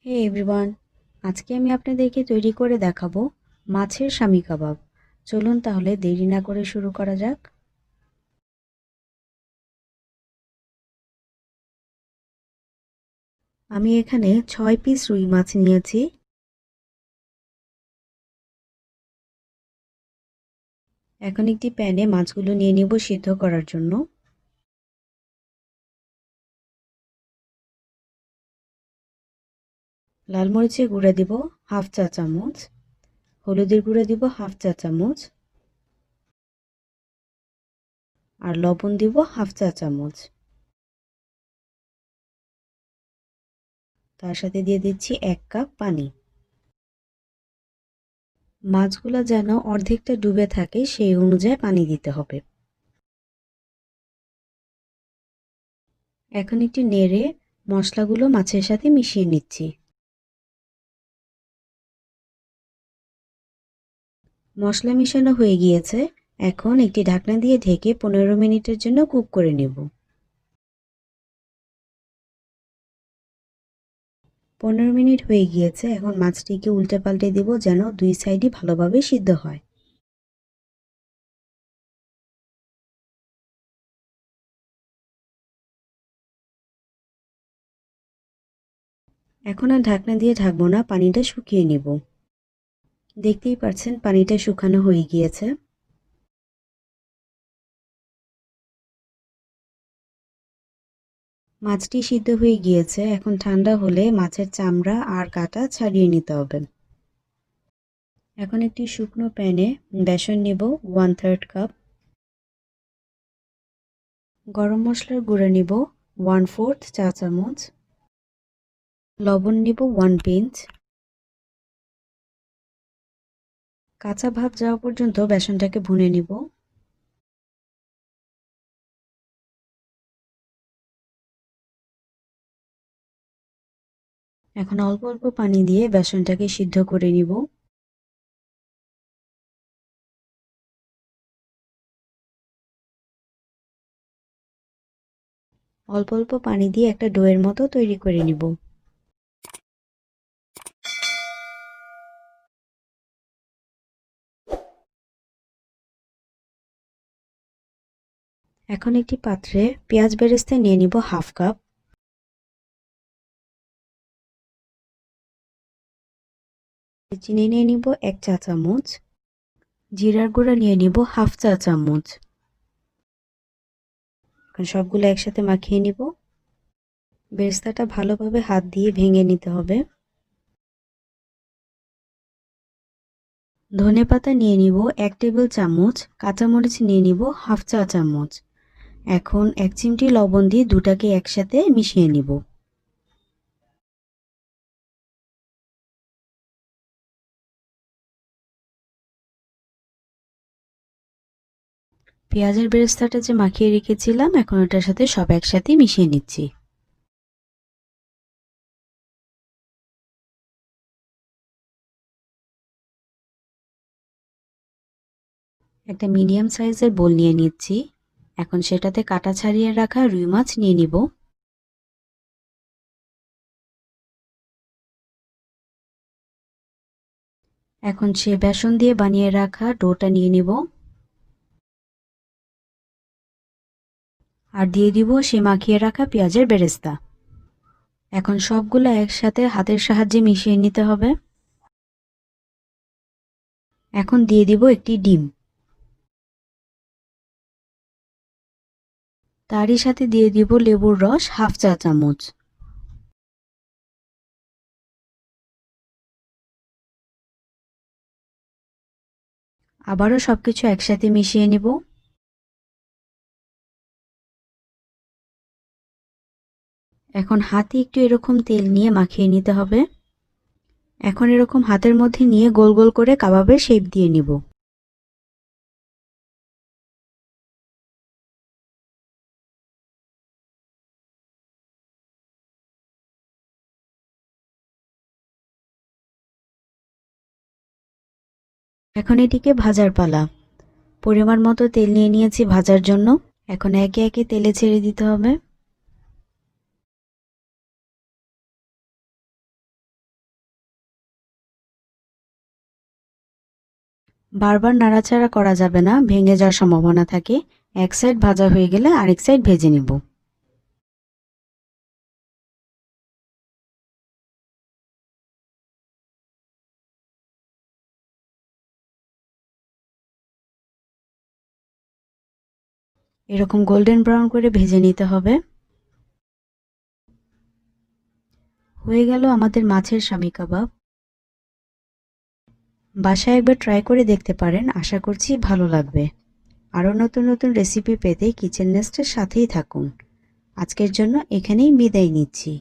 হে everyone, আজকে আমি আপনাদেরকে তৈরি করে দেখাবো মাছের শামি কাবাব। চলুন তাহলে দেরি না করে শুরু করা যাক। আমি এখানে 6 পিস রুই মাছ নিয়েছি। এখন একটি প্যানে মাছগুলো নিয়ে নিব সিদ্ধ করার জন্য। লাল মরিচের গুঁড়া দিব হাফ চা চামচ, হলুদের গুঁড়া দিব হাফ চা চামচ, আর লবণ দিব হাফ চা চামচ। তার সাথে দিয়ে দিচ্ছি 1 কাপ পানি। মাছগুলো যেন অর্ধেকটা ডুবে থাকে সেই অনুযায়ী পানি দিতে হবে। এখন একটু নেড়ে মশলাগুলো মাছের সাথে মিশিয়ে নিচ্ছি। মশলা মিশানো হয়ে গিয়েছে। এখন একটি ঢাকনা দিয়ে ঢেকে 15 মিনিটের জন্য কুক করে নেব। 15 মিনিট হয়ে গিয়েছে। এখন মাছটিকে উল্টে পাল্টে দেব যেন দুই সাইডই ভালোভাবে সিদ্ধ হয়। এখন আর ঢাকনা দিয়ে ঢাকবো না, পানিটা শুকিয়ে নেব। দেখতেই পাচ্ছেন পানিটা শুকানো হয়ে গিয়েছে। মাছটি সিদ্ধ হয়ে গিয়েছে। এখন ঠান্ডা হলে মাছের চামড়া আর কাঁটা ছাড়িয়ে নিতে হবে। এখন একটি শুকনো প্যানে বেসন নেব 1/3 কাপ, গরম মশলার গুঁড়া নিব 1/4 চা চামচ, লবণ নিব 1 পিঞ্চ। কাঁচা ভাব যাওয়া পর্যন্ত বেসনটাকে ভুনে নিব। এখন অল্প অল্প পানি দিয়ে বেসনটাকে সিদ্ধ করে নিব। অল্প অল্প পানি দিয়ে একটা ডোয়ের মতো তৈরি করে নিব। এখন একটি পাত্রে পেঁয়াজ বেরেস্তা নিয়ে নিব হাফ কাপ, চিনি নিয়ে নিব 1 চা চামচ, জিরার গুঁড়া নিয়ে নিব হাফ চা চামচ। এখন সবগুলো একসাথে মাখিয়ে নিব। বেরেস্তাটা ভালোভাবে হাত দিয়ে ভেঙে নিতে হবে। ধনেপাতা নিয়ে নিব 1 টেবিল চামচ, কাঁচামরিচ নিয়ে নিব হাফ চা চামচ। এখন 1 চিমটি লবণ দিয়ে দুটাকে একসাথে মিশিয়ে নিব। পেঁয়াজের বেরেস্তাটা যে মাখিয়ে রেখেছিলাম এখন ওটার সাথে সব একসাথে মিশিয়ে নিচ্ছি। একটা মিডিয়াম সাইজের বোল নিয়ে নিচ্ছি। এখন সেটাতে কাটা ছাড়িয়ে রাখা রুই মাছ নিয়ে নিব। এখন সে বেসন দিয়ে বানিয়ে রাখা ডোটা নিয়ে নিব আর দিয়ে দিব সে মাখিয়ে রাখা পেঁয়াজের বেরেস্তা। এখন সবগুলো একসাথে হাতের সাহায্যে মিশিয়ে নিতে হবে। এখন দিয়ে দিব একটি ডিম, তারই সাথে দিয়ে দিব লেবুর রস হাফ চা চামচ। আবারও সবকিছু একসাথে মিশিয়ে নিব। এখন হাতে একটু এরকম তেল নিয়ে মাখিয়ে নিতে হবে। এখন এরকম হাতের মধ্যে নিয়ে গোল গোল করে কাবাবের শেপ দিয়ে নিব। এখন এটিকে ভাজার পালা। পরিমাণ মতো তেল নিয়ে নিয়েছি ভাজার জন্য। এখন একে একে তেলে ছেড়ে দিতে হবে। বারবার নাড়াচাড়া করা যাবে না, ভেঙে যাওয়ার সম্ভাবনা থাকে। এক সাইড ভাজা হয়ে গেলে আরেক সাইড ভেজে নেব। এরকম গোল্ডেন ব্রাউন করে ভেজে নিতে হবে। হয়ে গেল আমাদের মাছের শামি কাবাব। বাসায় একবার ট্রাই করে দেখতে পারেন, আশা করছি ভালো লাগবে। আরও নতুন নতুন রেসিপি পেতে কিচেন নেস্টের সাথেই থাকুন। আজকের জন্য এখানেই বিদায় নিচ্ছি।